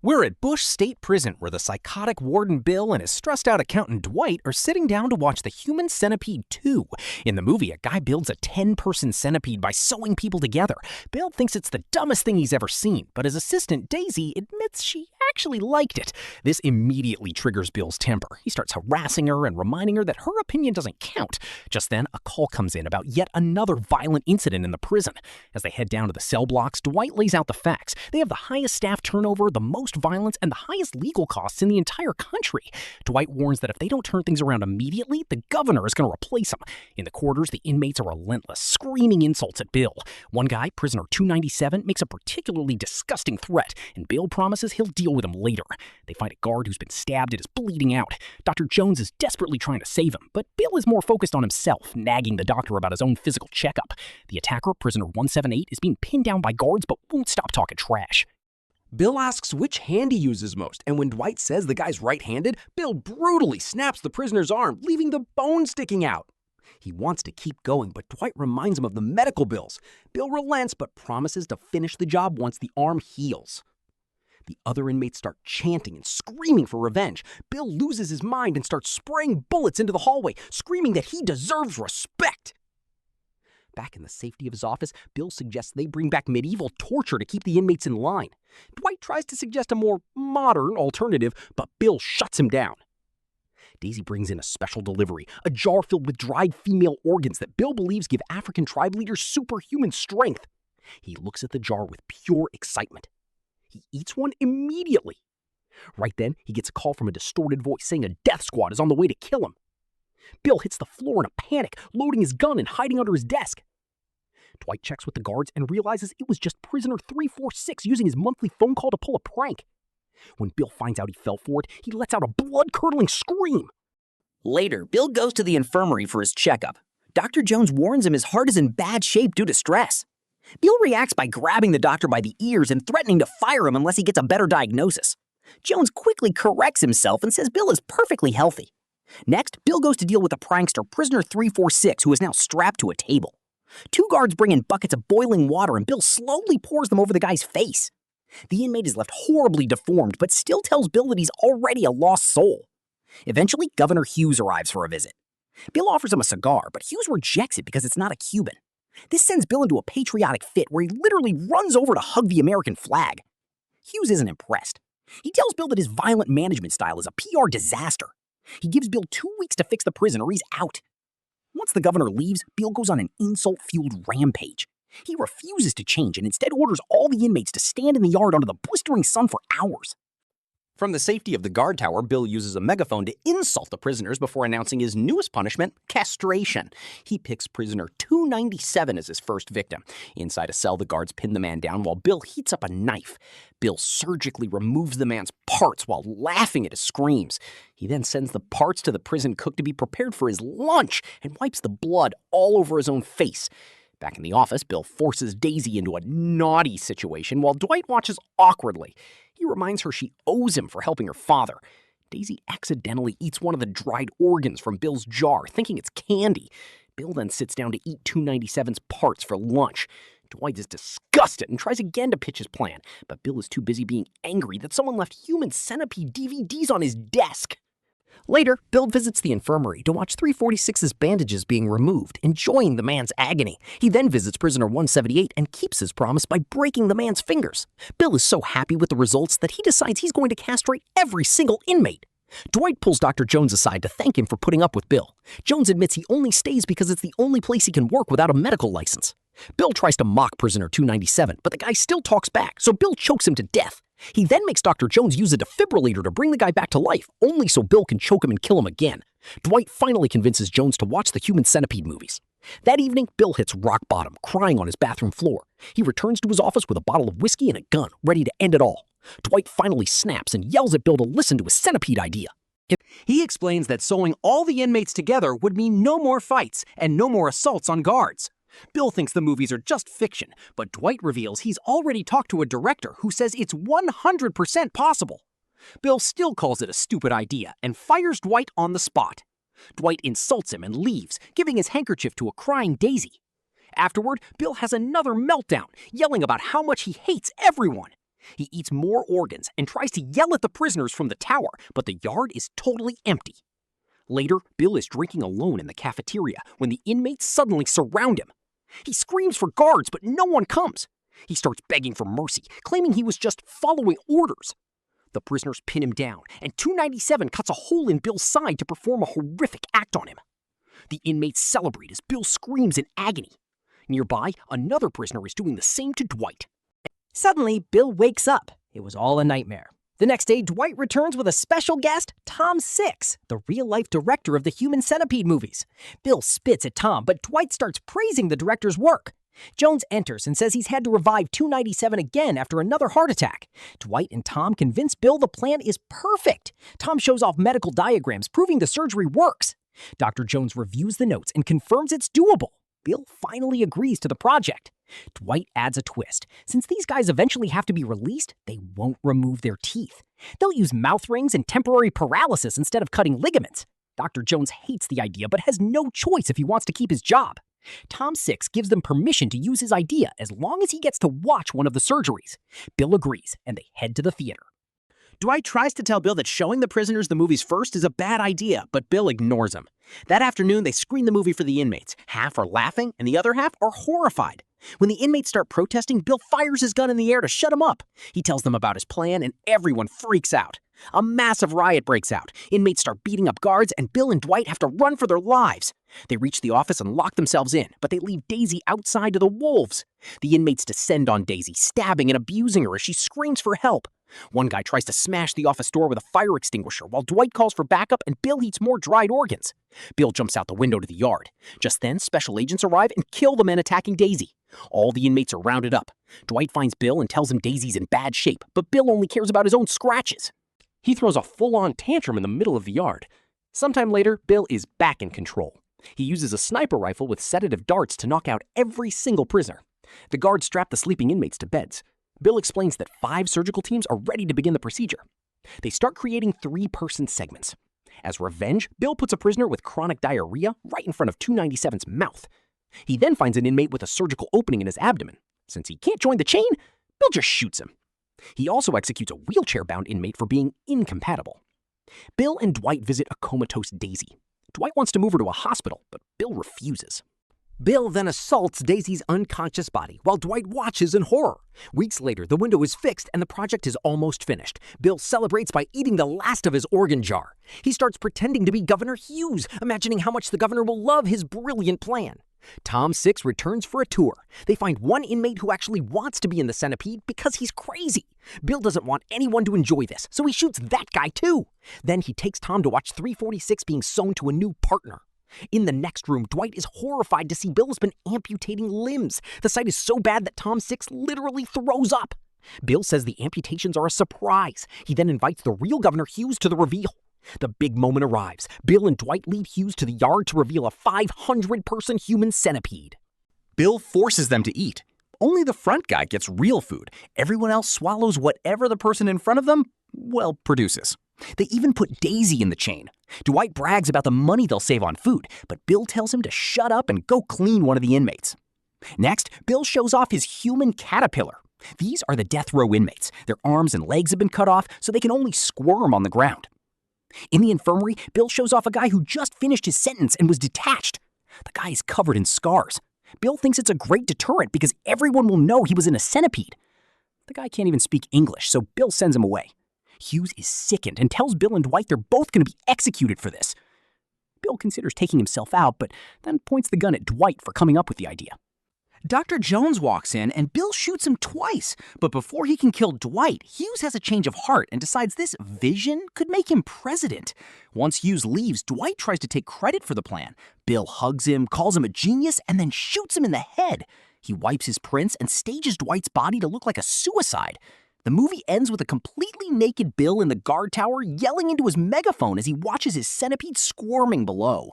We're at Bush State Prison, where the psychotic warden Bill and his stressed-out accountant Dwight are sitting down to watch The Human Centipede 2. In the movie, a guy builds a 10-person centipede by sewing people together. Bill thinks it's the dumbest thing he's ever seen, but his assistant Daisy admits she actually liked it. This immediately triggers Bill's temper. He starts harassing her and reminding her that her opinion doesn't count. Just then, a call comes in about yet another violent incident in the prison. As they head down to the cell blocks, Dwight lays out the facts. They have the highest staff turnover, the most violence, and the highest legal costs in the entire country. Dwight warns that if they don't turn things around immediately, the governor is going to replace him. In the quarters, the inmates are relentless, screaming insults at Bill. One guy, prisoner 297, makes a particularly disgusting threat, and Bill promises he'll deal with him later. They find a guard who's been stabbed and is bleeding out. Dr. Jones is desperately trying to save him, but Bill is more focused on himself, nagging the doctor about his own physical checkup. The attacker, prisoner 178, is being pinned down by guards but won't stop talking trash. Bill asks which hand he uses most, and when Dwight says the guy's right-handed, Bill brutally snaps the prisoner's arm, leaving the bone sticking out. He wants to keep going, but Dwight reminds him of the medical bills. Bill relents, but promises to finish the job once the arm heals. The other inmates start chanting and screaming for revenge. Bill loses his mind and starts spraying bullets into the hallway, screaming that he deserves respect. Back in the safety of his office, Bill suggests they bring back medieval torture to keep the inmates in line. Dwight tries to suggest a more modern alternative, but Bill shuts him down. Daisy brings in a special delivery, a jar filled with dried female organs that Bill believes give African tribe leaders superhuman strength. He looks at the jar with pure excitement. He eats one immediately. Right then, he gets a call from a distorted voice saying a death squad is on the way to kill him. Bill hits the floor in a panic, loading his gun and hiding under his desk. Dwight checks with the guards and realizes it was just prisoner 346 using his monthly phone call to pull a prank. When Bill finds out he fell for it, he lets out a blood-curdling scream. Later, Bill goes to the infirmary for his checkup. Dr. Jones warns him his heart is in bad shape due to stress. Bill reacts by grabbing the doctor by the ears and threatening to fire him unless he gets a better diagnosis. Jones quickly corrects himself and says Bill is perfectly healthy. Next, Bill goes to deal with a prankster, prisoner 346, who is now strapped to a table. Two guards bring in buckets of boiling water, and Bill slowly pours them over the guy's face. The inmate is left horribly deformed, but still tells Bill that he's already a lost soul. Eventually, Governor Hughes arrives for a visit. Bill offers him a cigar, but Hughes rejects it because it's not a Cuban. This sends Bill into a patriotic fit where he literally runs over to hug the American flag. Hughes isn't impressed. He tells Bill that his violent management style is a PR disaster. He gives Bill 2 weeks to fix the prison or he's out. Once the governor leaves, Bill goes on an insult-fueled rampage. He refuses to change and instead orders all the inmates to stand in the yard under the blistering sun for hours. From the safety of the guard tower, Bill uses a megaphone to insult the prisoners before announcing his newest punishment, castration. He picks prisoner 297 as his first victim. Inside a cell, the guards pin the man down while Bill heats up a knife. Bill surgically removes the man's parts while laughing at his screams. He then sends the parts to the prison cook to be prepared for his lunch and wipes the blood all over his own face. Back in the office, Bill forces Daisy into a naughty situation while Dwight watches awkwardly. He reminds her she owes him for helping her father. Daisy accidentally eats one of the dried organs from Bill's jar, thinking it's candy. Bill then sits down to eat 297's parts for lunch. Dwight is disgusted and tries again to pitch his plan, but Bill is too busy being angry that someone left Human Centipede DVDs on his desk. Later, Bill visits the infirmary to watch 346's bandages being removed, enjoying the man's agony. He then visits prisoner 178 and keeps his promise by breaking the man's fingers. Bill is so happy with the results that he decides he's going to castrate every single inmate. Dwight pulls Dr. Jones aside to thank him for putting up with Bill. Jones admits he only stays because it's the only place he can work without a medical license. Bill tries to mock prisoner 297, but the guy still talks back, so Bill chokes him to death. He then makes Dr. Jones use a defibrillator to bring the guy back to life, only so Bill can choke him and kill him again. Dwight finally convinces Jones to watch the Human Centipede movies. That evening, Bill hits rock bottom, crying on his bathroom floor. He returns to his office with a bottle of whiskey and a gun, ready to end it all. Dwight finally snaps and yells at Bill to listen to his centipede idea. He explains that sewing all the inmates together would mean no more fights and no more assaults on guards. Bill thinks the movies are just fiction, but Dwight reveals he's already talked to a director who says it's 100% possible. Bill still calls it a stupid idea and fires Dwight on the spot. Dwight insults him and leaves, giving his handkerchief to a crying Daisy. Afterward, Bill has another meltdown, yelling about how much he hates everyone. He eats more organs and tries to yell at the prisoners from the tower, but the yard is totally empty. Later, Bill is drinking alone in the cafeteria when the inmates suddenly surround him. He screams for guards, but no one comes. He starts begging for mercy, claiming he was just following orders. The prisoners pin him down, and 297 cuts a hole in Bill's side to perform a horrific act on him. The inmates celebrate as Bill screams in agony. Nearby, another prisoner is doing the same to Dwight. Suddenly, Bill wakes up. It was all a nightmare. The next day, Dwight returns with a special guest, Tom Six, the real-life director of the Human Centipede movies. Bill spits at Tom, but Dwight starts praising the director's work. Jones enters and says he's had to revive 297 again after another heart attack. Dwight and Tom convince Bill the plan is perfect. Tom shows off medical diagrams proving the surgery works. Dr. Jones reviews the notes and confirms it's doable. Bill finally agrees to the project. Dwight adds a twist. Since these guys eventually have to be released, they won't remove their teeth. They'll use mouth rings and temporary paralysis instead of cutting ligaments. Dr. Jones hates the idea but has no choice if he wants to keep his job. Tom Six gives them permission to use his idea as long as he gets to watch one of the surgeries. Bill agrees, and they head to the theater. Dwight tries to tell Bill that showing the prisoners the movies first is a bad idea, but Bill ignores him. That afternoon, they screen the movie for the inmates. Half are laughing, and the other half are horrified. When the inmates start protesting, Bill fires his gun in the air to shut them up. He tells them about his plan, and everyone freaks out. A massive riot breaks out. Inmates start beating up guards, and Bill and Dwight have to run for their lives. They reach the office and lock themselves in, but they leave Daisy outside to the wolves. The inmates descend on Daisy, stabbing and abusing her as she screams for help. One guy tries to smash the office door with a fire extinguisher, while Dwight calls for backup and Bill eats more dried organs. Bill jumps out the window to the yard. Just then, special agents arrive and kill the men attacking Daisy. All the inmates are rounded up. Dwight finds Bill and tells him Daisy's in bad shape, but Bill only cares about his own scratches. He throws a full-on tantrum in the middle of the yard. Sometime later, Bill is back in control. He uses a sniper rifle with sedative darts to knock out every single prisoner. The guards strap the sleeping inmates to beds. Bill explains that 5 surgical teams are ready to begin the procedure. They start creating 3-person segments. As revenge, Bill puts a prisoner with chronic diarrhea right in front of 297's mouth. He then finds an inmate with a surgical opening in his abdomen. Since he can't join the chain, Bill just shoots him. He also executes a wheelchair-bound inmate for being incompatible. Bill and Dwight visit a comatose Daisy. Dwight wants to move her to a hospital, but Bill refuses. Bill then assaults Daisy's unconscious body while Dwight watches in horror. Weeks later, the window is fixed and the project is almost finished. Bill celebrates by eating the last of his organ jar. He starts pretending to be Governor Hughes, imagining how much the governor will love his brilliant plan. Tom Six returns for a tour. They find one inmate who actually wants to be in the centipede because he's crazy. Bill doesn't want anyone to enjoy this, so he shoots that guy too. Then he takes Tom to watch 346 being sewn to a new partner. In the next room, Dwight is horrified to see Bill has been amputating limbs. The sight is so bad that Tom Six literally throws up. Bill says the amputations are a surprise. He then invites the real Governor Hughes to the reveal. The big moment arrives. Bill and Dwight lead Hughes to the yard to reveal a 500-person human centipede. Bill forces them to eat. Only the front guy gets real food. Everyone else swallows whatever the person in front of them, produces. They even put Daisy in the chain. Dwight brags about the money they'll save on food, but Bill tells him to shut up and go clean one of the inmates. Next, Bill shows off his human caterpillar. These are the death row inmates. Their arms and legs have been cut off, so they can only squirm on the ground. In the infirmary, Bill shows off a guy who just finished his sentence and was detached. The guy is covered in scars. Bill thinks it's a great deterrent because everyone will know he was in a centipede. The guy can't even speak English, so Bill sends him away. Hughes is sickened and tells Bill and Dwight they're both going to be executed for this. Bill considers taking himself out, but then points the gun at Dwight for coming up with the idea. Dr. Jones walks in and Bill shoots him twice, but before he can kill Dwight, Hughes has a change of heart and decides this vision could make him president. Once Hughes leaves, Dwight tries to take credit for the plan. Bill hugs him, calls him a genius, and then shoots him in the head. He wipes his prints and stages Dwight's body to look like a suicide. The movie ends with a completely naked Bill in the guard tower yelling into his megaphone as he watches his centipede squirming below.